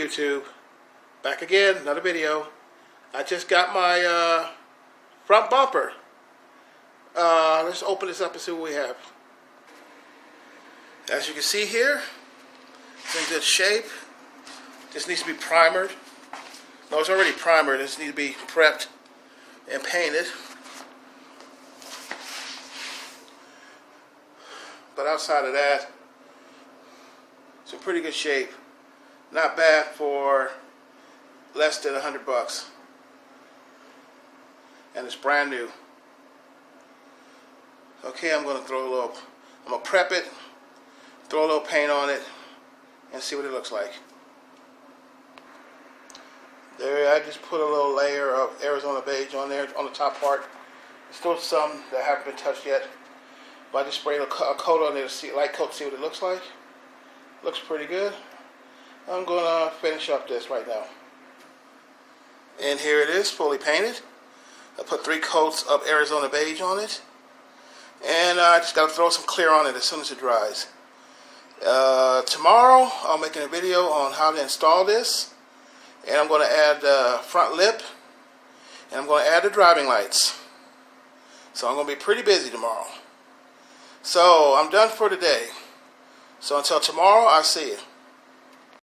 YouTube, back again, another video. I just got my front bumper. Let's open this up and see what we have. As you can see here, it's in good shape. This needs to be primered. No, it's already primered. This needs to be prepped and painted. But outside of that, it's in pretty good shape. Not bad for less than $100. And it's brand new. Okay, I'm gonna prep it, throw a little paint on it, and see what it looks like. There, I just put a little layer of Arizona beige on there, on the top part. There's still some that haven't been touched yet. But I just sprayed a coat on there to see, light coat, see what it looks like. Looks pretty good. I'm gonna finish up this right now. And here it is, fully painted. I put 3 coats of Arizona beige on it. And I just gotta throw some clear on it as soon as it dries. Tomorrow, I'll make a video on how to install this. And I'm gonna add the front lip. And I'm gonna add the driving lights. So I'm gonna be pretty busy tomorrow. So I'm done for today. So until tomorrow, I'll see you.